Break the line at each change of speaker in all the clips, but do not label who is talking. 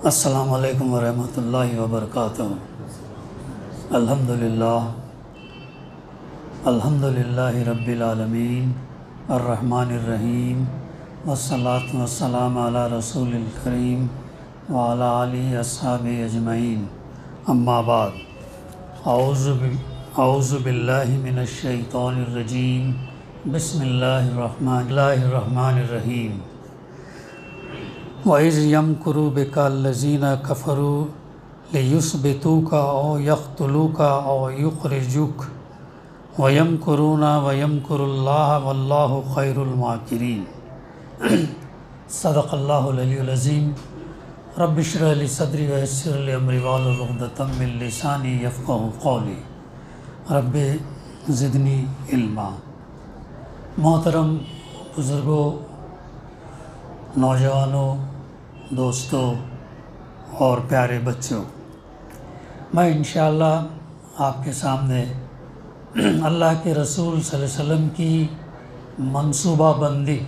السلام علیکم ورحمۃ اللہ وبرکاتہ۔ الحمدللہ رب العالمین الرحمن الرحیم والصلاة والسلام علی رسول الکریم وعلی آلہ اصحابہ اجمعین، اما بعد، اعوذ باللہ من الشیطان الرجیم، بسم اللہ الرحمن الرحیم۔ وَإِذْ يَمْكُرُ بِكَ الَّذِينَ كَفَرُوا لِيُثْبِتُوكَ أَوْ يَقْتُلُوكَ أَوْ يُخْرِجُوكَ وَيَمْكُرُونَ وَيَمْكُرُ اللَّهُ وَاللَّهُ خَيْرُ الْمَاكِرِينَ۔ صدق اللہ العلی العظیم۔ رب اشرح لي صدری ويسر لي أمری واحلل عقدۃ من لسانی یفقہوا قولی۔ رب زدنی علما۔ محترم بزرگوں، نوجوانوں، دوستوں اور پیارے بچوں، میں انشاءاللہ آپ کے سامنے اللہ کے رسول صلی اللہ علیہ وسلم کی منصوبہ بندی،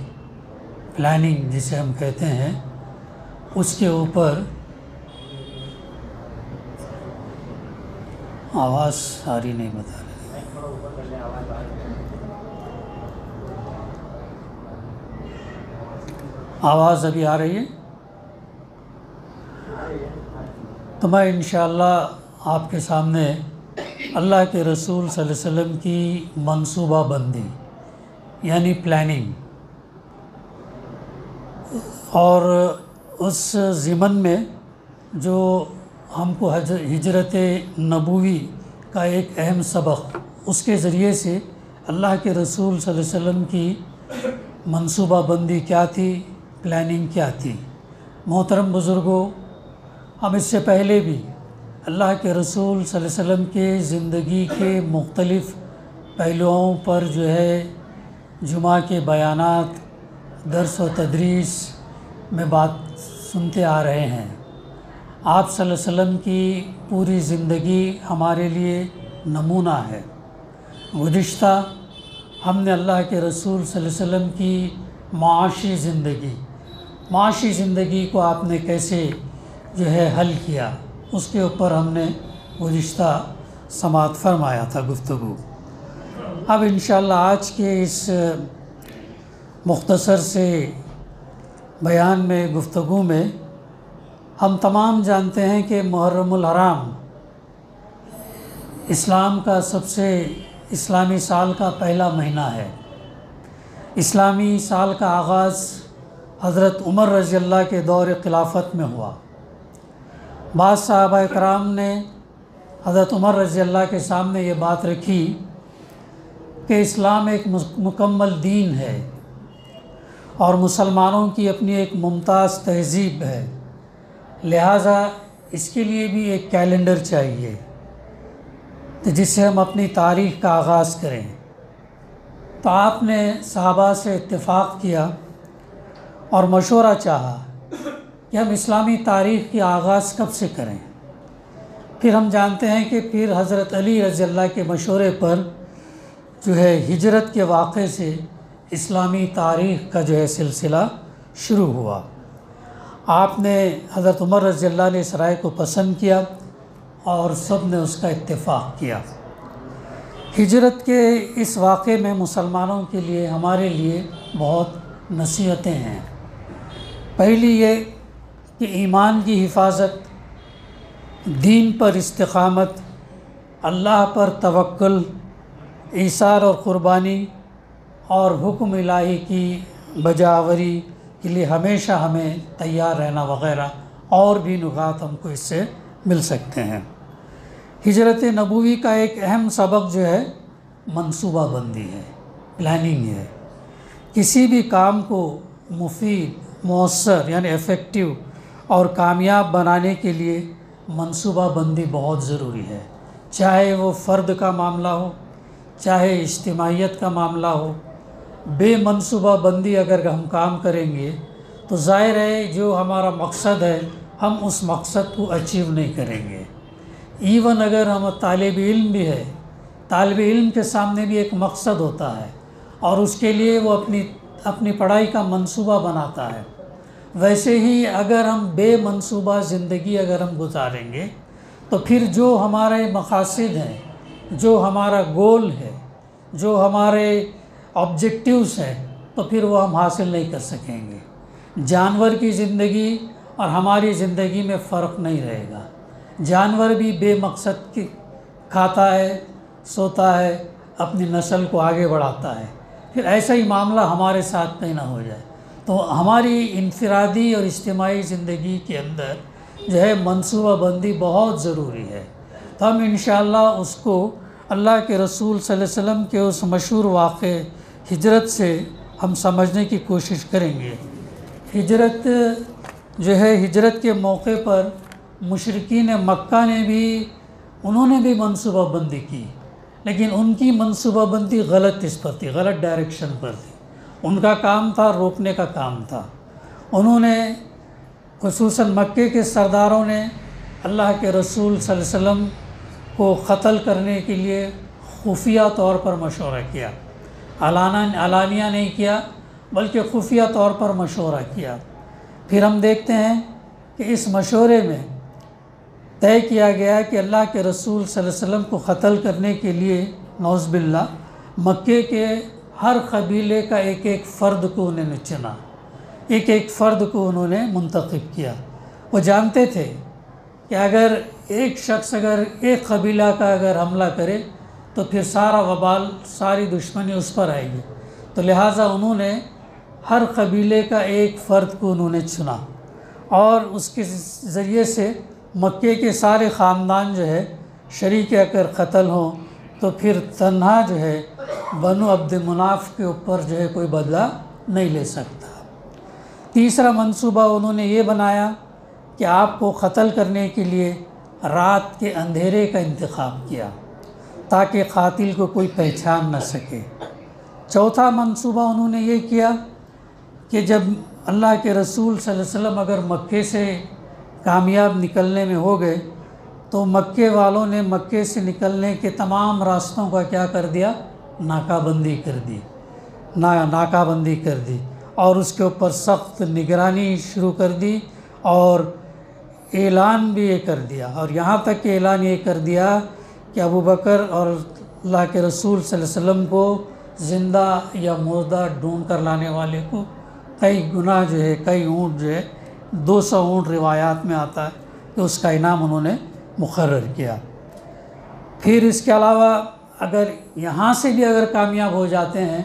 پلاننگ جسے ہم کہتے ہیں، اس کے اوپر آواز ساری نہیں بتا رہے۔ آواز ابھی آ رہی ہے؟ تو میں انشاءاللہ آپ کے سامنے اللہ کے رسول صلی اللہ علیہ وسلم کی منصوبہ بندی یعنی پلاننگ، اور اس ضمن میں جو ہم کو ہجرت نبوی کا ایک اہم سبق، اس کے ذریعے سے اللہ کے رسول صلی اللہ علیہ وسلم کی منصوبہ بندی کیا تھی، پلاننگ کیا تھی۔ محترم بزرگوں، ہم اس سے پہلے بھی اللہ کے رسول صلی اللہ علیہ وسلم کے زندگی کے مختلف پہلوؤں پر جو ہے جمعہ کے بیانات، درس و تدریس میں بات سنتے آ رہے ہیں۔ آپ صلی اللہ علیہ وسلم کی پوری زندگی ہمارے لیے نمونہ ہے۔ گزشتہ ہم نے اللہ کے رسول صلی اللہ علیہ وسلم کی معاشی زندگی کو آپ نے کیسے جو ہے حل کیا، اس کے اوپر ہم نے گزشتہ سماعت فرمایا تھا گفتگو۔ اب انشاءاللہ آج کے اس مختصر سے بیان میں، گفتگو میں، ہم تمام جانتے ہیں کہ محرم الحرام اسلام کا اسلامی سال کا پہلا مہینہ ہے۔ اسلامی سال کا آغاز حضرت عمر رضی اللہ کے دور خلافت میں ہوا۔ بعض صحابہ کرام نے حضرت عمر رضی اللہ کے سامنے یہ بات رکھی کہ اسلام ایک مکمل دین ہے اور مسلمانوں کی اپنی ایک ممتاز تہذیب ہے، لہٰذا اس کے لیے بھی ایک کیلنڈر چاہیے جس سے ہم اپنی تاریخ کا آغاز کریں۔ تو آپ نے صحابہ سے اتفاق کیا اور مشورہ چاہا کہ ہم اسلامی تاریخ کی آغاز کب سے کریں۔ پھر ہم جانتے ہیں کہ پھر حضرت علی رضی اللہ کے مشورے پر جو ہے ہجرت کے واقعے سے اسلامی تاریخ کا جو ہے سلسلہ شروع ہوا۔ آپ نے حضرت عمر رضی اللہ نے اس رائے کو پسند کیا اور سب نے اس کا اتفاق کیا۔ ہجرت کے اس واقعے میں مسلمانوں کے لیے، ہمارے لیے بہت نصیحتیں ہیں۔ پہلی یہ کہ ایمان کی حفاظت، دین پر استقامت، اللہ پر توکل، ایثار اور قربانی اور حکم الہی کی بجاوری کے لیے ہمیشہ ہمیں تیار رہنا وغیرہ، اور بھی نکات ہم کو اس سے مل سکتے ہیں۔ ہجرت نبوی کا ایک اہم سبق جو ہے منصوبہ بندی ہے، پلاننگ ہے۔ کسی بھی کام کو مفید، مؤثر یعنی ایفیکٹو اور کامیاب بنانے کے لیے منصوبہ بندی بہت ضروری ہے، چاہے وہ فرد کا معاملہ ہو، چاہے اجتماعیت کا معاملہ ہو۔ بے منصوبہ بندی اگر ہم کام کریں گے تو ظاہر ہے جو ہمارا مقصد ہے ہم اس مقصد کو اچیو نہیں کریں گے۔ ایون اگر ہم طالب علم بھی ہے، طالب علم کے سامنے بھی ایک مقصد ہوتا ہے اور اس کے لیے وہ اپنی پڑھائی کا منصوبہ بناتا ہے، ویسے ہی اگر ہم بے منصوبہ زندگی اگر ہم گزاریں گے تو پھر جو ہمارے مقاصد ہیں، جو ہمارا گول ہے، جو ہمارے آبجیکٹیوز ہیں، تو پھر وہ ہم حاصل نہیں کر سکیں گے۔ جانور کی زندگی اور ہماری زندگی میں فرق نہیں رہے گا۔ جانور بھی بے مقصد کی کھاتا ہے، سوتا ہے، اپنی نسل کو آگے بڑھاتا ہے۔ پھر ایسا ہی معاملہ ہمارے ساتھ کہیں نہ ہو جائے۔ تو ہماری انفرادی اور اجتماعی زندگی کے اندر جو ہے منصوبہ بندی بہت ضروری ہے۔ تو ہم انشاءاللہ اس کو اللہ کے رسول صلی اللہ علیہ وسلم کے اس مشہور واقع ہجرت سے ہم سمجھنے کی کوشش کریں گے۔ ہجرت جو ہے، ہجرت کے موقع پر مشرکین مکہ نے بھی انہوں نے بھی منصوبہ بندی کی، لیکن ان کی منصوبہ بندی غلط اس پر تھی، غلط ڈائریکشن پر تھی۔ ان کا کام تھا روکنے کا کام تھا۔ انہوں نے خصوصاً مکے کے سرداروں نے اللہ کے رسول صلی اللہ علیہ وسلم کو قتل کرنے کے لیے خفیہ طور پر مشورہ کیا، علانیہ نہیں کیا بلکہ خفیہ طور پر مشورہ کیا۔ پھر ہم دیکھتے ہیں کہ اس مشورے میں طے کیا گیا کہ اللہ کے رسول صلی اللہ علیہ وسلم کو قتل کرنے کے لیے نعوذ باللہ مکے کے ہر قبیلے کا ایک ایک فرد کو انہوں نے چنا، ایک ایک فرد کو انہوں نے منتخب کیا۔ وہ جانتے تھے کہ اگر ایک شخص اگر ایک قبیلہ کا اگر حملہ کرے تو پھر سارا وبال، ساری دشمنی اس پر آئے گی، تو لہٰذا انہوں نے ہر قبیلے کا ایک فرد کو انہوں نے چنا، اور اس کے ذریعے سے مکے کے سارے خاندان جو ہے شریک اگر قتل ہوں تو پھر تنہا جو ہے بنو عبد مناف کے اوپر جو ہے کوئی بدلہ نہیں لے سکتا۔ تیسرا منصوبہ انہوں نے یہ بنایا کہ آپ کو قتل کرنے کے لیے رات کے اندھیرے کا انتخاب کیا تاکہ قاتل کو کوئی پہچان نہ سکے۔ چوتھا منصوبہ انہوں نے یہ کیا کہ جب اللہ کے رسول صلی اللہ علیہ وسلم اگر مکے سے کامیاب نکلنے میں ہو گئے تو مکے والوں نے مکے سے نکلنے کے تمام راستوں کا کیا کر دیا، ناکہ بندی کر دی، ناکہ بندی کر دی، اور اس کے اوپر سخت نگرانی شروع کر دی، اور اعلان بھی یہ کر دیا، اور یہاں تک کہ اعلان یہ کر دیا کہ ابو بکر اور اللہ کے رسول صلی اللہ علیہ وسلم کو زندہ یا مردہ ڈھونڈ کر لانے والے کو کئی گنا جو ہے، کئی اونٹ جو ہے، 200 اونٹ روایات میں آتا ہے کہ اس کا انعام انہوں نے مقرر کیا۔ پھر اس کے علاوہ اگر یہاں سے بھی اگر کامیاب ہو جاتے ہیں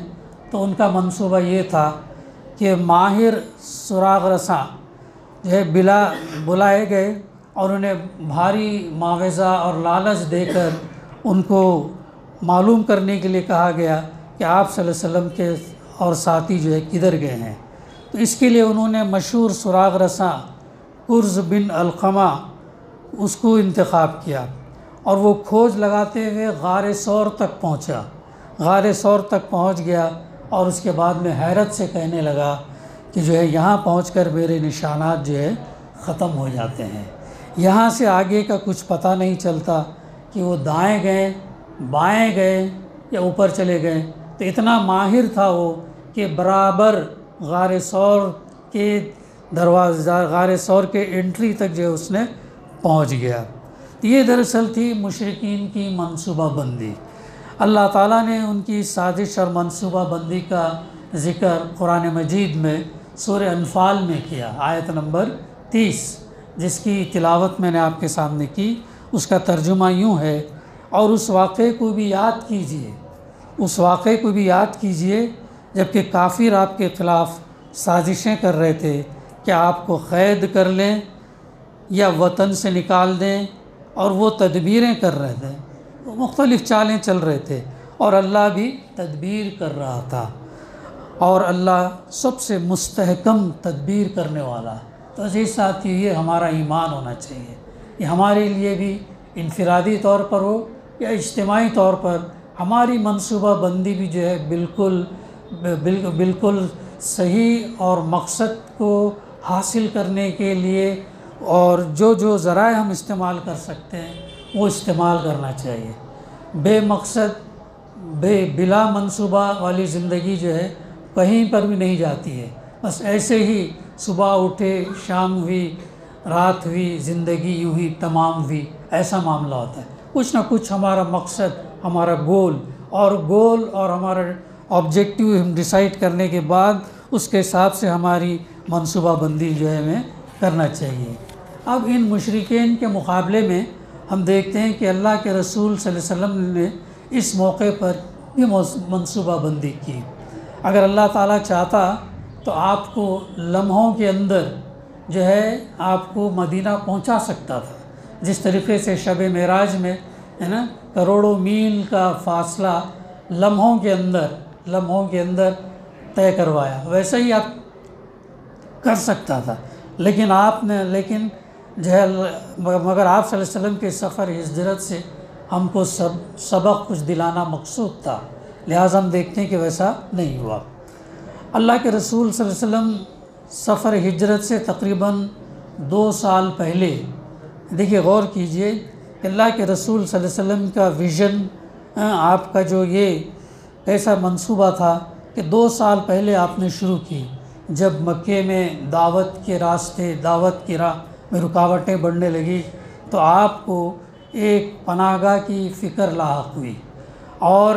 تو ان کا منصوبہ یہ تھا کہ ماہر سراغ رساں جو ہے بلائے گئے اور انہیں بھاری معاوضہ اور لالچ دے کر ان کو معلوم کرنے کے لیے کہا گیا کہ آپ صلی اللہ علیہ وسلم کے اور ساتھی جو ہے کدھر گئے ہیں۔ تو اس کے لیے انہوں نے مشہور سراغ رساں کرز بن علقمہ اس کو انتخاب کیا، اور وہ کھوج لگاتے ہوئے غار ثور تک پہنچا، غار ثور تک پہنچ گیا، اور اس کے بعد میں حیرت سے کہنے لگا کہ جو ہے یہاں پہنچ کر میرے نشانات جو ہے ختم ہو جاتے ہیں، یہاں سے آگے کا کچھ پتہ نہیں چلتا کہ وہ دائیں گئے، بائیں گئے یا اوپر چلے گئے۔ تو اتنا ماہر تھا وہ کہ برابر غار ثور کے دروازہ، غار ثور کے انٹری تک جو ہے اس نے پہنچ گیا۔ یہ دراصل تھی مشرکین کی منصوبہ بندی۔ اللہ تعالیٰ نے ان کی سازش اور منصوبہ بندی کا ذکر قرآن مجید میں سورہ انفال میں کیا، آیت نمبر 30، جس کی تلاوت میں نے آپ کے سامنے کی۔ اس کا ترجمہ یوں ہے، اور اس واقعے کو بھی یاد کیجئے، اس واقعے کو بھی یاد کیجئے جبکہ کافر آپ کے خلاف سازشیں کر رہے تھے کہ آپ کو قید کر لیں یا وطن سے نکال دیں، اور وہ تدبیریں کر رہے تھے، مختلف چالیں چل رہے تھے، اور اللہ بھی تدبیر کر رہا تھا، اور اللہ سب سے مستحکم تدبیر کرنے والا۔ تو عزیز ساتھی، یہ ہمارا ایمان ہونا چاہیے، یہ ہمارے لیے بھی انفرادی طور پر ہو یا اجتماعی طور پر ہماری منصوبہ بندی بھی جو ہے بالکل صحیح اور مقصد کو حاصل کرنے کے لیے، اور جو ذرائع ہم استعمال کر سکتے ہیں وہ استعمال کرنا چاہیے۔ بے مقصد بلا منصوبہ والی زندگی جو ہے کہیں پر بھی نہیں جاتی ہے، بس ایسے ہی صبح اٹھے شام ہوئی رات ہوئی زندگی یوں ہی تمام ہوئی، ایسا معاملہ ہوتا ہے۔ کچھ نہ کچھ ہمارا مقصد، ہمارا گول اور ہمارا آبجیکٹیو ہم ڈیسائیڈ کرنے کے بعد اس کے حساب سے ہماری منصوبہ بندی جو ہے ہمیں کرنا چاہیے۔ اب ان مشرکین کے مقابلے میں ہم دیکھتے ہیں کہ اللہ کے رسول صلی اللہ علیہ وسلم نے اس موقع پر بھی منصوبہ بندی کی۔ اگر اللہ تعالیٰ چاہتا تو آپ کو لمحوں کے اندر جو ہے آپ کو مدینہ پہنچا سکتا تھا، جس طریقے سے شب معراج میں ہے نا کروڑوں میل کا فاصلہ لمحوں کے اندر طے کروایا، ویسے ہی آپ کر سکتا تھا، لیکن جو ہے مگر آپ صلی اللہ علیہ وسلم کے سفر ہجرت سے ہم کو سبق کچھ دلانا مقصود تھا، لہٰذا ہم دیکھتے ہیں کہ ویسا نہیں ہوا۔ اللہ کے رسول صلی اللہ علیہ وسلم سفر ہجرت سے تقریباً 2 سال پہلے، دیکھیے غور کیجئے کہ اللہ کے رسول صلی اللہ علیہ وسلم کا ویژن، آپ کا جو یہ ایسا منصوبہ تھا کہ 2 سال پہلے آپ نے شروع کی، جب مکے میں دعوت کے راستے، دعوت کی راہ میں رکاوٹیں بڑھنے لگی تو آپ کو ایک پناہ گاہ کی فکر لاحق ہوئی، اور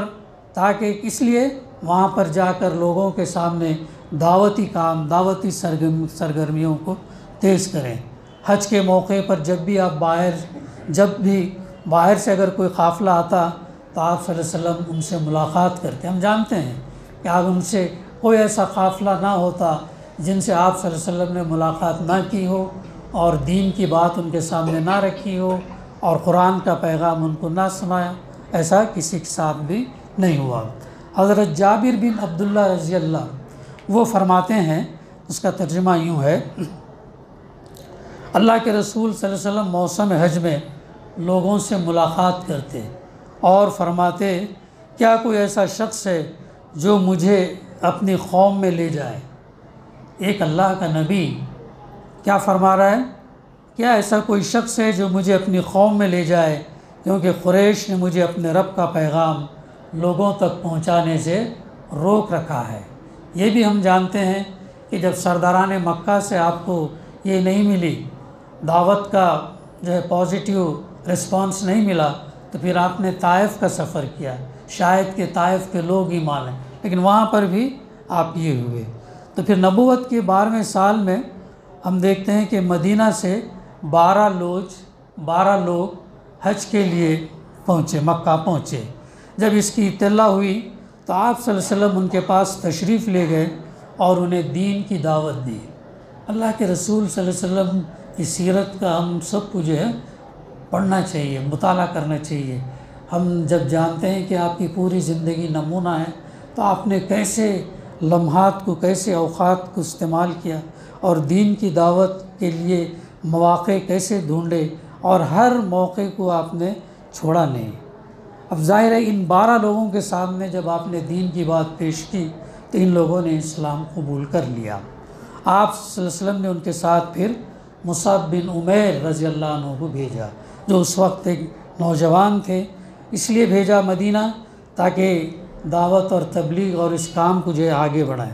تاکہ اس لیے وہاں پر جا کر لوگوں کے سامنے دعوتی سرگرمیوں کو تیز کریں۔ حج کے موقع پر جب بھی باہر سے اگر کوئی قافلہ آتا تو آپ صلی اللہ علیہ وسلم ان سے ملاقات کرتے۔ ہم جانتے ہیں کہ اب ان سے کوئی ایسا قافلہ نہ ہوتا جن سے آپ صلی اللہ علیہ وسلم نے ملاقات نہ کی ہو اور دین کی بات ان کے سامنے نہ رکھی ہو اور قرآن کا پیغام ان کو نہ سنایا، ایسا کسی کے ساتھ بھی نہیں ہوا۔ حضرت جابر بن عبداللہ رضی اللہ وہ فرماتے ہیں، اس کا ترجمہ یوں ہے، اللہ کے رسول صلی اللہ علیہ وسلم موسم حج میں لوگوں سے ملاقات کرتے اور فرماتے، کیا کوئی ایسا شخص ہے جو مجھے اپنی قوم میں لے جائے؟ ایک اللہ کا نبی کیا فرما رہا ہے؟ کیا ایسا کوئی شخص ہے جو مجھے اپنی قوم میں لے جائے، کیونکہ قریش نے مجھے اپنے رب کا پیغام لوگوں تک پہنچانے سے روک رکھا ہے۔ یہ بھی ہم جانتے ہیں کہ جب سرداران مکہ سے آپ کو یہ نہیں ملی، دعوت کا جو ہے پازیٹیو رسپانس نہیں ملا، تو پھر آپ نے طائف کا سفر کیا، شاید کہ طائف کے لوگ ہی مانیں، لیکن وہاں پر بھی آپ یہ ہوئے۔ تو پھر نبوت کے 12ویں سال میں ہم دیکھتے ہیں کہ مدینہ سے 12 لوگ حج کے لیے پہنچے، مکہ پہنچے۔ جب اس کی اطلاع ہوئی تو آپ صلی اللہ علیہ وسلم ان کے پاس تشریف لے گئے اور انہیں دین کی دعوت دی۔ اللہ کے رسول صلی اللہ علیہ وسلم کی سیرت کا ہم سب کو جو ہے پڑھنا چاہیے، مطالعہ کرنا چاہیے۔ ہم جب جانتے ہیں کہ آپ کی پوری زندگی نمونہ ہے تو آپ نے کیسے لمحات کو، کیسے اوقات کو استعمال کیا اور دین کی دعوت کے لیے مواقع کیسے ڈھونڈے، اور ہر موقع کو آپ نے چھوڑا نہیں۔ اب ظاہر ہے ان 12 لوگوں کے سامنے جب آپ نے دین کی بات پیش کی تو ان لوگوں نے اسلام قبول کر لیا۔ آپ صلی اللہ علیہ وسلم نے ان کے ساتھ پھر مصعب بن عمیر رضی اللہ عنہ کو بھیجا، جو اس وقت ایک نوجوان تھے، اس لیے بھیجا مدینہ تاکہ دعوت اور تبلیغ اور اس کام کو جو ہے آگے بڑھائیں۔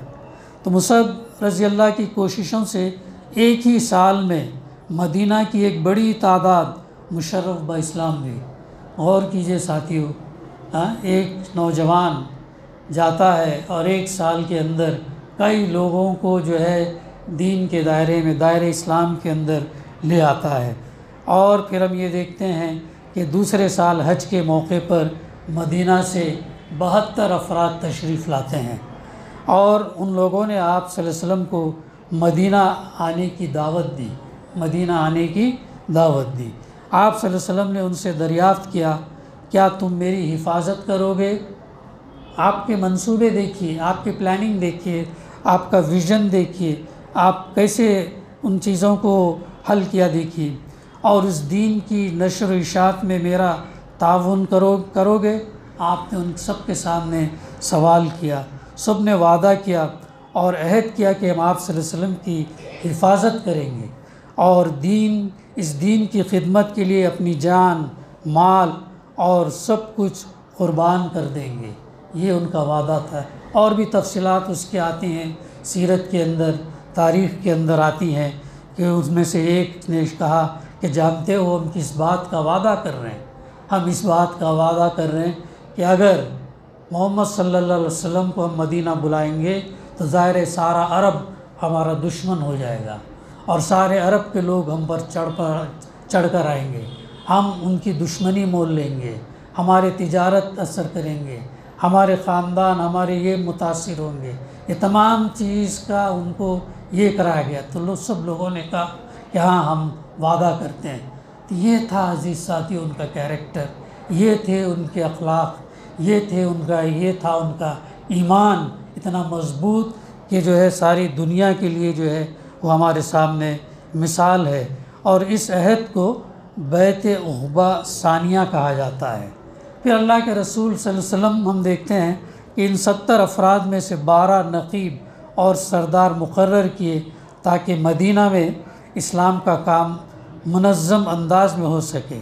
تو مصعب رضی اللہ کی کوششوں سے ایک ہی سال میں مدینہ کی ایک بڑی تعداد مشرف با اسلام ہوئی۔ غور کیجئے ساتھیو، ایک نوجوان جاتا ہے اور ایک سال کے اندر کئی لوگوں کو جو ہے دین کے دائرے میں، دائرہ اسلام کے اندر لے آتا ہے۔ اور پھر ہم یہ دیکھتے ہیں کہ دوسرے سال حج کے موقع پر مدینہ سے 72 افراد تشریف لاتے ہیں، اور ان لوگوں نے آپ صلی اللہ علیہ وسلم کو مدینہ آنے کی دعوت دی، آپ صلی اللہ علیہ وسلم نے ان سے دریافت کیا، کیا تم میری حفاظت کرو گے؟ آپ کے منصوبے دیکھیے، آپ کی پلاننگ دیکھیے، آپ کا ویژن دیکھیے، آپ کیسے ان چیزوں کو حل کیا دیکھیے، اور اس دین کی نشر و اشاعت میں میرا تعاون کرو گے؟ آپ نے ان سب کے سامنے سوال کیا، سب نے وعدہ کیا اور عہد کیا کہ ہم آپ صلی اللہ علیہ وسلم کی حفاظت کریں گے اور اس دین کی خدمت کے لیے اپنی جان، مال اور سب کچھ قربان کر دیں گے۔ یہ ان کا وعدہ تھا، اور بھی تفصیلات اس کے آتی ہیں سیرت کے اندر، تاریخ کے اندر آتی ہیں کہ اس میں سے ایک نے کہا کہ جانتے ہو ہم کس بات کا وعدہ کر رہے ہیں؟ ہم اس بات کا وعدہ کر رہے ہیں کہ اگر محمد صلی اللہ علیہ وسلم کو ہم مدینہ بلائیں گے تو ظاہر ہے سارا عرب ہمارا دشمن ہو جائے گا، اور سارے عرب کے لوگ ہم پر چڑھ کر آئیں گے، ہم ان کی دشمنی مول لیں گے، ہمارے تجارت اثر کریں گے، ہمارے خاندان ہمارے یہ متاثر ہوں گے۔ یہ تمام چیز کا ان کو یہ کرایا گیا، تو سب لوگوں نے کہا کہ ہاں ہم وعدہ کرتے ہیں۔ تو یہ تھا عزیز ساتھی ان کا کیریکٹر، یہ تھے ان کے اخلاق، یہ تھا ان کا ایمان اتنا مضبوط کہ جو ہے ساری دنیا کے لیے جو ہے وہ ہمارے سامنے مثال ہے۔ اور اس عہد کو بیعت عقبہ ثانیہ کہا جاتا ہے۔ پھر اللہ کے رسول صلی اللہ علیہ وسلم ہم دیکھتے ہیں کہ ان 70 افراد میں سے 12 نقیب اور سردار مقرر کیے تاکہ مدینہ میں اسلام کا کام منظم انداز میں ہو سکے،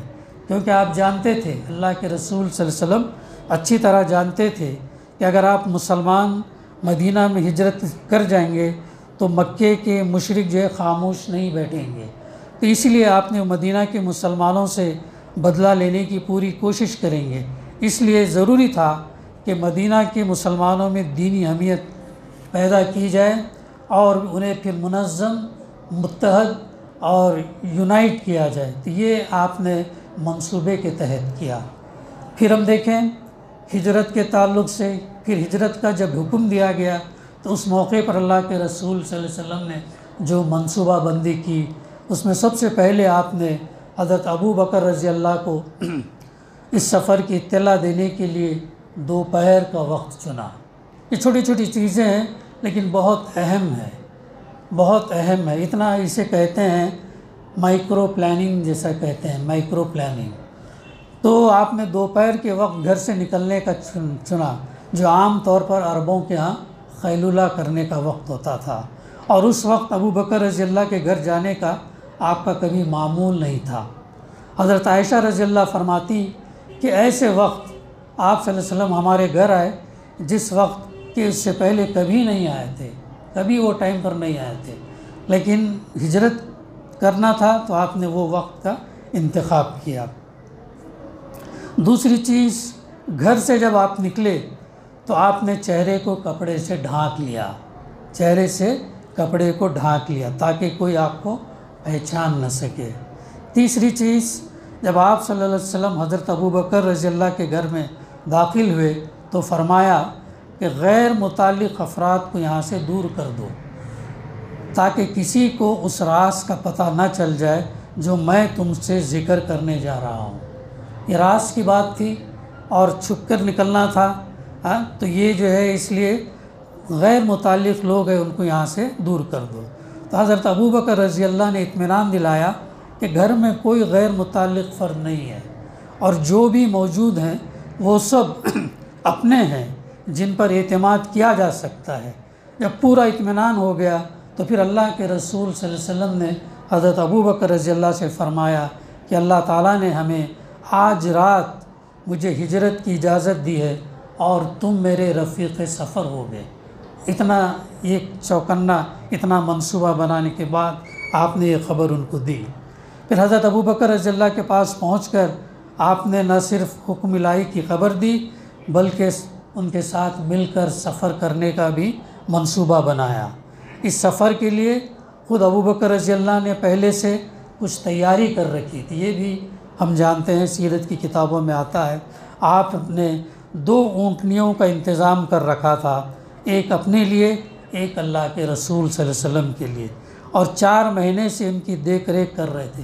کیونکہ آپ جانتے تھے، اللہ کے رسول صلی اللہ علیہ وسلم اچھی طرح جانتے تھے کہ اگر آپ مسلمان مدینہ میں ہجرت کر جائیں گے تو مکے کے مشرک جو ہے خاموش نہیں بیٹھیں گے، تو اس لیے آپ نے مدینہ کے مسلمانوں سے بدلہ لینے کی پوری کوشش کریں گے۔ اس لیے ضروری تھا کہ مدینہ کے مسلمانوں میں دینی حمیت پیدا کی جائے اور انہیں پھر منظم، متحد اور یونائٹ کیا جائے، تو یہ آپ نے منصوبے کے تحت کیا۔ پھر ہم دیکھیں ہجرت کے تعلق سے، پھر ہجرت کا جب حکم دیا گیا تو اس موقع پر اللہ کے رسول صلی اللہ علیہ وسلم نے جو منصوبہ بندی کی، اس میں سب سے پہلے آپ نے حضرت ابو بکر رضی اللہ کو اس سفر کی اطلاع دینے کے لیے دوپہر کا وقت چنا۔ یہ چھوٹی چھوٹی چیزیں ہیں لیکن بہت اہم ہے، بہت اہم ہے۔ اتنا اسے کہتے ہیں مائکرو پلاننگ، جیسا کہتے ہیں مائکرو پلاننگ۔ تو آپ نے دوپہر کے وقت گھر سے نکلنے کا چنا، جو عام طور پر عربوں کے ہاں خیلولہ کرنے کا وقت ہوتا تھا، اور اس وقت ابو بکر رضی اللہ کے گھر جانے کا آپ کا کبھی معمول نہیں تھا۔ حضرت عائشہ رضی اللہ فرماتی کہ ایسے وقت آپ صلی اللہ علیہ وسلم ہمارے گھر آئے جس وقت کہ اس سے پہلے کبھی نہیں آئے تھے، کبھی وہ ٹائم پر نہیں آئے تھے، لیکن ہجرت کرنا تھا تو آپ نے وہ وقت کا انتخاب کیا۔ دوسری چیز، گھر سے جب آپ نکلے تو آپ نے چہرے کو کپڑے سے ڈھانک لیا، چہرے سے کپڑے کو ڈھانک لیا تاکہ کوئی آپ کو پہچان نہ سکے۔ تیسری چیز، جب آپ صلی اللہ علیہ وسلم حضرت ابو بکر رضی اللہ کے گھر میں داخل ہوئے تو فرمایا کہ غیر متعلق افراد کو یہاں سے دور کر دو تاکہ کسی کو اس راز کا پتہ نہ چل جائے جو میں تم سے ذکر کرنے جا رہا ہوں۔ یہ راز کی بات تھی اور چھپ کر نکلنا تھا، تو یہ جو ہے اس لیے غیر متعلق لوگ ہیں ان کو یہاں سے دور کر دو۔ تو حضرت ابو بکر رضی اللہ نے اطمینان دلایا کہ گھر میں کوئی غیر متعلق فرد نہیں ہے، اور جو بھی موجود ہیں وہ سب اپنے ہیں جن پر اعتماد کیا جا سکتا ہے۔ جب پورا اطمینان ہو گیا تو پھر اللہ کے رسول صلی اللہ علیہ وسلم نے حضرت ابو بکر رضی اللہ سے فرمایا کہ اللہ تعالیٰ نے ہمیں آج رات مجھے ہجرت کی اجازت دی ہے اور تم میرے رفیق سفر ہو گئے۔ اتنا ایک چوکنا، اتنا منصوبہ بنانے کے بعد آپ نے یہ خبر ان کو دی۔ پھر حضرت ابو بکر رضی اللہ کے پاس پہنچ کر آپ نے نہ صرف حکم الہی کی خبر دی بلکہ ان کے ساتھ مل کر سفر کرنے کا بھی منصوبہ بنایا۔ اس سفر کے لیے خود ابو بکر رضی اللہ نے پہلے سے کچھ تیاری کر رکھی تھی، یہ بھی ہم جانتے ہیں، سیرت کی کتابوں میں آتا ہے۔ آپ نے 2 اونٹنیوں کا انتظام کر رکھا تھا، ایک اپنے لیے، ایک اللہ کے رسول صلی اللہ علیہ وسلم کے لیے، اور 4 مہینے سے ان کی دیکھ ریکھ کر رہے تھے۔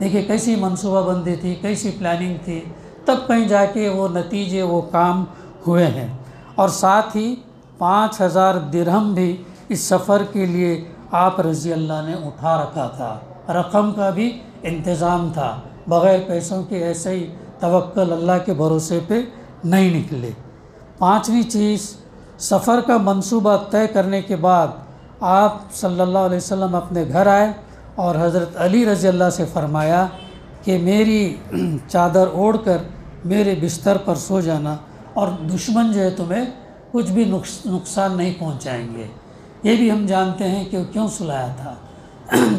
دیکھیے کیسی منصوبہ بندی تھی، کیسی پلاننگ تھی، تب کہیں جا کے وہ نتیجے، وہ کام ہوئے ہیں۔ اور ساتھ ہی 5000 درہم بھی اس سفر کے لیے آپ رضی اللہ نے اٹھا رکھا تھا، رقم کا بھی انتظام تھا، بغیر پیسوں کے ایسے ہی توکل اللہ کے بھروسے پہ نہیں نکلے۔ 5ویں چیز، سفر کا منصوبہ طے کرنے کے بعد آپ صلی اللہ علیہ وسلم اپنے گھر آئے اور حضرت علی رضی اللہ سے فرمایا کہ میری چادر اوڑھ کر میرے بستر پر سو جانا، اور دشمن جو ہے تمہیں کچھ بھی نقصان نہیں پہنچائیں گے۔ یہ بھی ہم جانتے ہیں کہ وہ کیوں سلایا تھا۔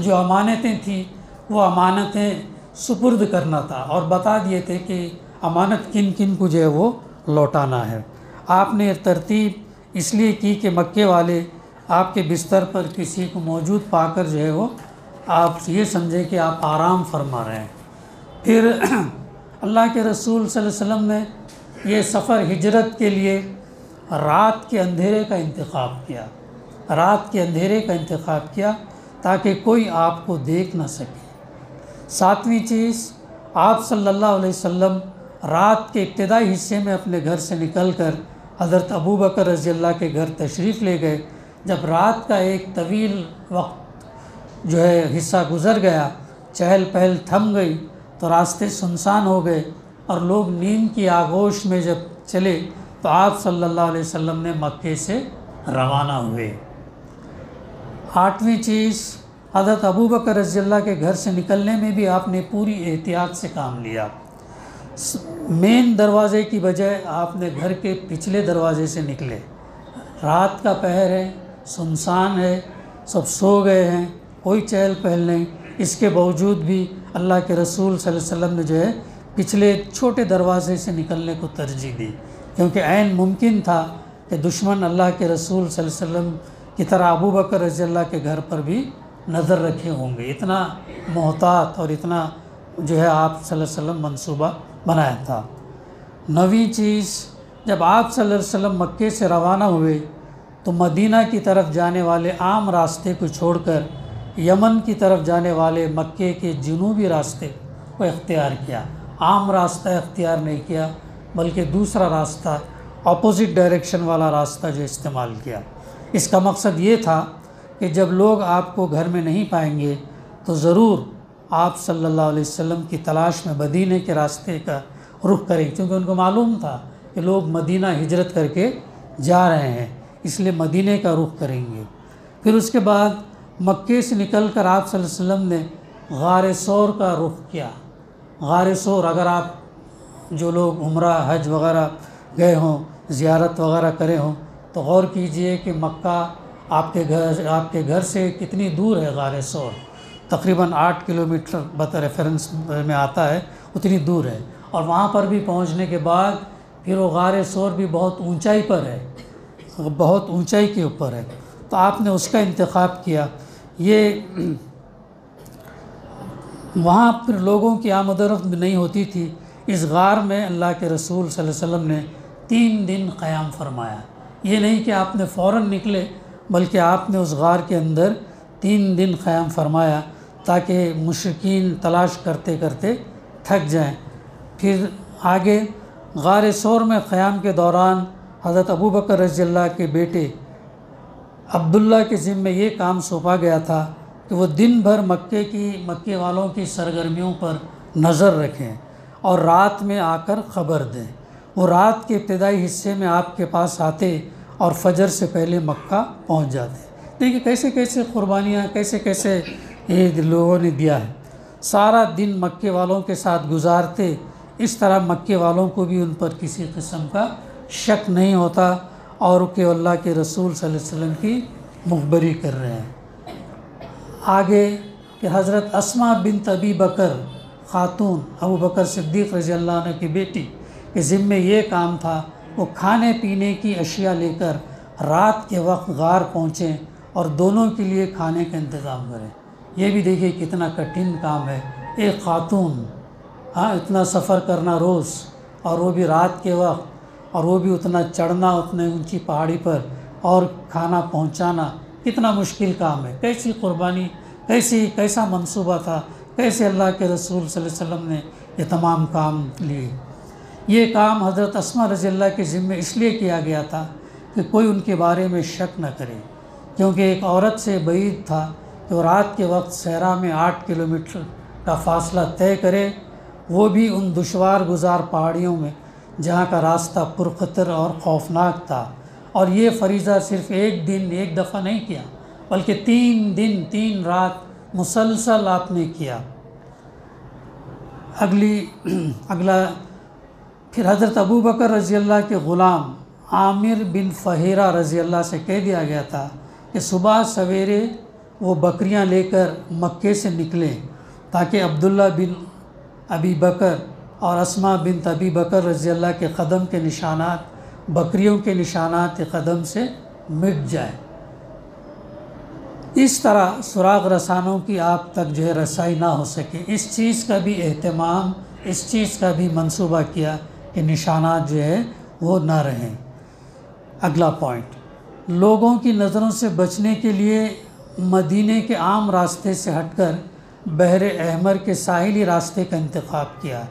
جو امانتیں تھیں وہ امانتیں سپرد کرنا تھا، اور بتا دیے تھے کہ امانت کن کن کو جو ہے وہ لوٹانا ہے۔ آپ نے یہ ترتیب اس لیے کی کہ مکے والے آپ کے بستر پر کسی کو موجود پا کر جو ہے وہ آپ یہ سمجھیں کہ آپ آرام فرما رہے ہیں۔ پھر اللہ کے رسول صلی اللہ علیہ وسلم نے یہ سفر ہجرت کے لیے رات کے اندھیرے کا انتخاب کیا، رات کے اندھیرے کا انتخاب کیا تاکہ کوئی آپ کو دیکھ نہ سکے۔ ساتویں چیز، آپ صلی اللہ علیہ وسلم رات کے ابتدائی حصے میں اپنے گھر سے نکل کر حضرت ابوبکر رضی اللہ کے گھر تشریف لے گئے۔ جب رات کا ایک طویل وقت جو ہے حصہ گزر گیا، چہل پہل تھم گئی تو راستے سنسان ہو گئے، اور لوگ نیند کی آغوش میں جب چلے تو آپ صلی اللہ علیہ وسلم نے مکے سے روانہ ہوئے۔ آٹھویں چیز، حضرت ابوبکر رضی اللہ کے گھر سے نکلنے میں بھی آپ نے پوری احتیاط سے کام لیا۔ مین دروازے کی بجائے آپ نے گھر کے پچھلے دروازے سے نکلے۔ رات کا پہر ہے، سنسان ہے، سب سو گئے ہیں، کوئی چہل پہل نہیں، اس کے باوجود بھی اللہ کے رسول صلی اللہ علیہ وسلم نے جو ہے پچھلے چھوٹے دروازے سے نکلنے کو ترجیح دی، کیونکہ عین ممکن تھا کہ دشمن اللہ کے رسول صلی اللہ علیہ وسلم کی طرح ابوبکر رضی اللہ کے گھر پر بھی نظر رکھے ہوں گے۔ اتنا محتاط اور اتنا جو ہے آپ صلی اللہ علیہ وسلم منصوبہ بنایا تھا۔ نویں چیز، جب آپ صلی اللہ علیہ وسلم مکے سے روانہ ہوئے تو مدینہ کی طرف جانے والے عام راستے کو چھوڑ کر یمن کی طرف جانے والے مکے کے جنوبی راستے کو اختیار کیا۔ عام راستہ اختیار نہیں کیا، بلکہ دوسرا راستہ، اپوزٹ ڈائریکشن والا راستہ جو استعمال کیا۔ اس کا مقصد یہ تھا کہ جب لوگ آپ کو گھر میں نہیں پائیں گے تو ضرور آپ صلی اللہ علیہ وسلم کی تلاش میں مدینے کے راستے کا رخ کریں، کیونکہ ان کو معلوم تھا کہ لوگ مدینہ ہجرت کر کے جا رہے ہیں، اس لیے مدینے کا رخ کریں گے۔ پھر اس کے بعد مکے سے نکل کر آپ صلی اللہ علیہ وسلم نے غار ثور کا رخ کیا۔ غار ثور، اگر آپ جو لوگ عمرہ حج وغیرہ گئے ہوں، زیارت وغیرہ کرے ہوں تو غور کیجئے کہ مکہ آپ کے گھر سے کتنی دور ہے۔ غار ثور تقریباً 8 کلومیٹر ریفرنس میں آتا ہے، اتنی دور ہے، اور وہاں پر بھی پہنچنے کے بعد پھر وہ غار ثور بھی بہت اونچائی پر ہے، بہت اونچائی کے اوپر ہے، تو آپ نے اس کا انتخاب کیا۔ یہ وہاں پھر لوگوں کی آمد و رفت نہیں ہوتی تھی۔ اس غار میں اللہ کے رسول صلی اللہ علیہ وسلم نے 3 دن قیام فرمایا۔ یہ نہیں کہ آپ نے فوراً نکلے، بلکہ آپ نے اس غار کے اندر 3 دن قیام فرمایا تاکہ مشرکین تلاش کرتے کرتے تھک جائیں۔ پھر آگے غار ثور میں قیام کے دوران حضرت ابوبکر رضی اللہ کے بیٹے عبداللہ کے ذمے یہ کام سونپا گیا تھا کہ وہ دن بھر مکے والوں کی سرگرمیوں پر نظر رکھیں اور رات میں آ کر خبر دیں۔ وہ رات کے ابتدائی حصے میں آپ کے پاس آتے اور فجر سے پہلے مکہ پہنچ جاتے۔ دیکھیں کیسے کیسے قربانیاں، کیسے کیسے یہ لوگوں نے دیا ہے۔ سارا دن مکے والوں کے ساتھ گزارتے، اس طرح مکے والوں کو بھی ان پر کسی قسم کا شک نہیں ہوتا اور کہ اللہ کے رسول صلی اللہ علیہ وسلم کی مخبری کر رہے ہیں۔ آگے کہ حضرت اسماء بنت ابی بکر خاتون ابو بکر صدیق رضی اللہ عنہ کی بیٹی کے ذمے یہ کام تھا، وہ کھانے پینے کی اشیاء لے کر رات کے وقت غار پہنچیں اور دونوں کے لیے کھانے کا انتظام کریں۔ یہ بھی دیکھیے کتنا کٹھن کام ہے، ایک خاتون اتنا سفر کرنا روز، اور وہ بھی رات کے وقت، اور وہ بھی اتنا چڑھنا اتنے اونچی پہاڑی پر اور کھانا پہنچانا، کتنا مشکل کام ہے۔ کیسی قربانی، کیسا منصوبہ تھا، کیسے اللہ کے رسول صلی اللہ علیہ وسلم نے یہ تمام کام لیے۔ یہ کام حضرت اسماء رضی اللہ کے ذمے اس لیے کیا گیا تھا کہ کوئی ان کے بارے میں شک نہ کرے، کیونکہ ایک عورت سے بعید تھا کہ وہ رات کے وقت صحرا میں 8 کلومیٹر کا فاصلہ طے کرے، وہ بھی ان دشوار گزار پہاڑیوں میں جہاں کا راستہ پرخطر اور خوفناک تھا۔ اور یہ فریضہ صرف ایک دن ایک دفعہ نہیں کیا، بلکہ 3 دن 3 رات مسلسل آپ نے کیا۔ اگلا پھر حضرت ابوبکر رضی اللہ کے غلام عامر بن فہیرہ رضی اللہ سے کہہ دیا گیا تھا کہ صبح سویرے وہ بکریاں لے کر مکے سے نکلیں تاکہ عبداللہ بن ابی بکر اور اسماء بنت ابی بکر رضی اللہ کے قدم کے نشانات بکریوں کے نشانات کے قدم سے مٹ جائے۔ اس طرح سراغ رسانوں کی آپ تک جو ہے رسائی نہ ہو سکے، اس چیز کا بھی اہتمام، اس چیز کا بھی منصوبہ کیا کہ نشانات جو ہے وہ نہ رہیں۔ اگلا پوائنٹ، لوگوں کی نظروں سے بچنے کے لیے مدینے کے عام راستے سے ہٹ کر بحر احمر کے ساحلی راستے کا انتخاب کیا۔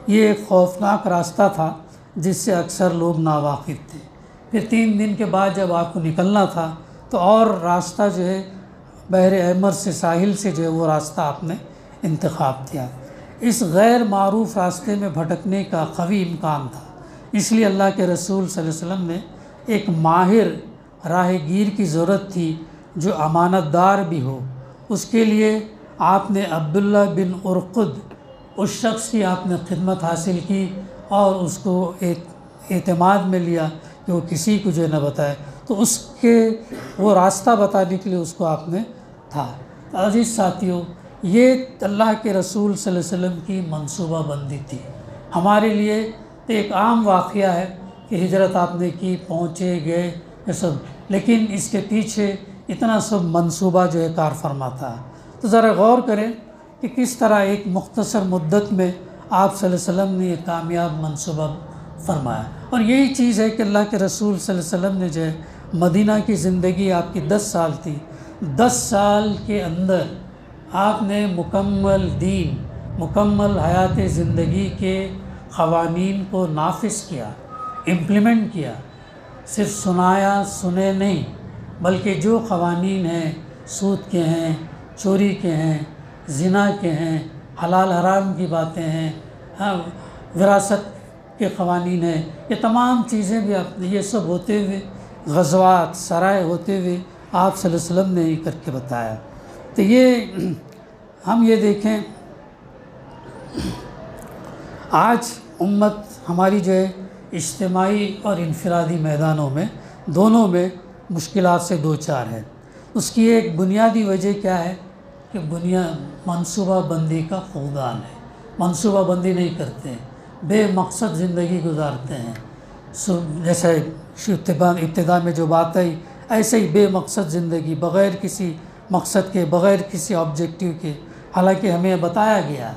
یہ ایک خوفناک راستہ تھا جس سے اکثر لوگ ناواقف تھے۔ پھر 3 دن کے بعد جب آپ کو نکلنا تھا تو اور راستہ جو ہے بحر احمر سے ساحل سے جو ہے وہ راستہ آپ نے انتخاب کیا۔ اس غیر معروف راستے میں بھٹکنے کا قوی امکان تھا، اس لیے اللہ کے رسول صلی اللہ علیہ وسلم نے ایک ماہر راہ گیر کی ضرورت تھی جو امانت دار بھی ہو۔ اس کے لیے آپ نے عبداللہ بن ارقد، اس شخص کی آپ نے خدمت حاصل کی اور اس کو اعتماد میں لیا کہ وہ کسی کو جو ہے نہ بتائے، تو اس کے وہ راستہ بتانے کے لیے اس کو آپ نے تھا۔ عزیز ساتھیوں، یہ اللہ کے رسول صلی اللہ علیہ وسلم کی منصوبہ بندی تھی۔ ہمارے لیے تو ایک عام واقعہ ہے کہ ہجرت آپ نے کی، پہنچے گئے یہ سب، لیکن اس کے پیچھے اتنا سب منصوبہ جو ہے کار فرما تھا۔ تو ذرا غور کریں کہ کس طرح ایک مختصر مدت میں آپ صلی اللہ علیہ وسلم نے یہ کامیاب منصوبہ فرمایا۔ اور یہی چیز ہے کہ اللہ کے رسول صلی اللہ علیہ وسلم نے جو ہے مدینہ کی زندگی آپ کی 10 سال تھی، 10 سال کے اندر آپ نے مکمل دین، مکمل حیات زندگی کے قوانین کو نافذ کیا، امپلیمنٹ کیا۔ صرف سنایا، سنے نہیں، بلکہ جو قوانین ہیں، سود کے ہیں، چوری کے ہیں، زنا کے ہیں، حلال حرام کی باتیں ہیں، وراثت کے قوانین ہیں، یہ تمام چیزیں بھی آپ نے، یہ سب ہوتے ہوئے غزوات، سرائے ہوتے ہوئے آپ صلی اللہ علیہ وسلم نے یہ کر کے بتایا۔ تو یہ ہم یہ دیکھیں، آج امت ہماری جو ہے اجتماعی اور انفرادی میدانوں میں دونوں میں مشکلات سے دوچار ہے۔ اس کی ایک بنیادی وجہ کیا ہے کہ منصوبہ بندی کا فقدان ہے۔ منصوبہ بندی نہیں کرتے ہیں، بے مقصد زندگی گزارتے ہیں۔ جیسے ابتدا میں جو بات آئی، ایسے ہی بے مقصد زندگی، بغیر کسی مقصد کے، بغیر کسی آبجیکٹیو کے۔ حالانکہ ہمیں بتایا گیا،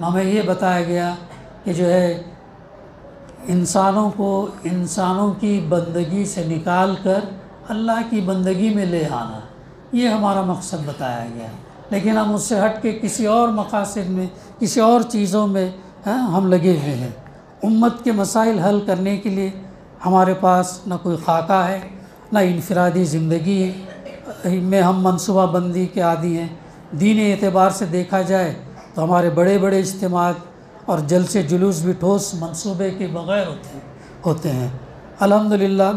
ہمیں یہ بتایا گیا کہ جو ہے انسانوں کو انسانوں کی بندگی سے نکال کر اللہ کی بندگی میں لے آنا، یہ ہمارا مقصد بتایا گیا۔ لیکن ہم اس سے ہٹ کے کسی اور مقاصد میں، کسی اور چیزوں میں ہم لگے ہوئے ہیں۔ امت کے مسائل حل کرنے کے لیے ہمارے پاس نہ کوئی خاکہ ہے، نہ انفرادی زندگی میں ہم منصوبہ بندی کے عادی ہیں۔ دینی اعتبار سے دیکھا جائے تو ہمارے بڑے بڑے اجتماعات اور جلسے جلوس بھی ٹھوس منصوبے کے بغیر ہوتے ہیں۔ الحمدللہ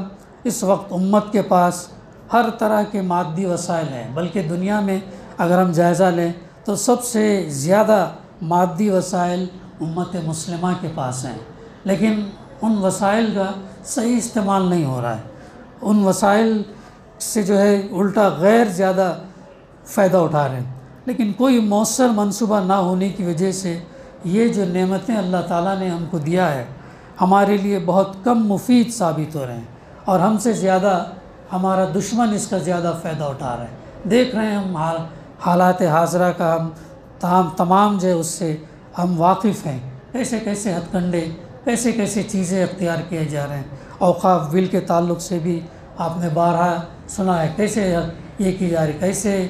اس وقت امت کے پاس ہر طرح کے مادی وسائل ہیں، بلکہ دنیا میں اگر ہم جائزہ لیں تو سب سے زیادہ مادی وسائل امت مسلمہ کے پاس ہیں، لیکن ان وسائل کا صحیح استعمال نہیں ہو رہا ہے۔ ان وسائل سے جو ہے الٹا غیر زیادہ فائدہ اٹھا رہے ہیں، لیکن کوئی مؤثر منصوبہ نہ ہونے کی وجہ سے یہ جو نعمتیں اللہ تعالیٰ نے ہم کو دیا ہے ہمارے لیے بہت کم مفید ثابت ہو رہے ہیں، اور ہم سے زیادہ ہمارا دشمن اس کا زیادہ فائدہ اٹھا رہا ہے۔ دیکھ رہے ہیں ہم حالات حاضرہ کا، ہم تمام جو ہے اس سے ہم واقف ہیں، کیسے کیسے ہتھ کنڈے، کیسے کیسے چیزیں اختیار کیے جا رہے ہیں۔ اوقاف بل کے تعلق سے بھی آپ نے بارہا سنا ہے کیسے یہ کی جا رہی، کیسے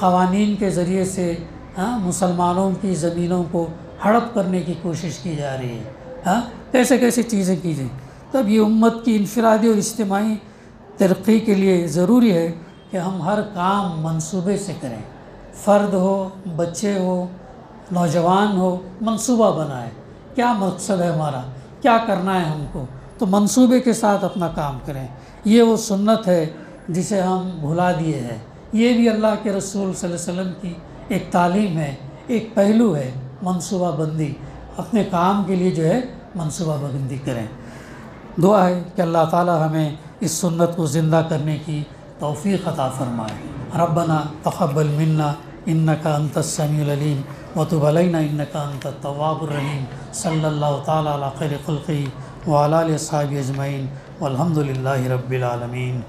قوانین کے ذریعے سے مسلمانوں کی زمینوں کو ہڑپ کرنے کی کوشش کی جا رہی ہے، کیسے کیسے چیزیں کی جائیں۔ تب یہ امت کی انفرادی اور اجتماعی ترقی کے لیے ضروری ہے کہ ہم ہر کام منصوبے سے کریں، فرد ہو، بچے ہو، نوجوان ہو، منصوبہ بنائیں، کیا مقصد ہے ہمارا، کیا کرنا ہے ہم کو، تو منصوبے کے ساتھ اپنا کام کریں۔ یہ وہ سنت ہے جسے ہم بھلا دیے ہیں۔ یہ بھی اللہ کے رسول صلی اللہ علیہ وسلم کی ایک تعلیم ہے، ایک پہلو ہے منصوبہ بندی۔ اپنے کام کے لیے جو ہے منصوبہ بندی کریں۔ دعا ہے کہ اللہ تعالی ہمیں اس سنت کو زندہ کرنے کی توفیق عطا فرمائے۔ ربنا تقبل منا انک انت السمیع العلیم وتب علینا انک انت التواب الرحیم۔ صلی اللہ تعالیٰ علی خیر خلقہ وعلی آلہ اصحابہ اجمعین والحمد للہ رب العالمین۔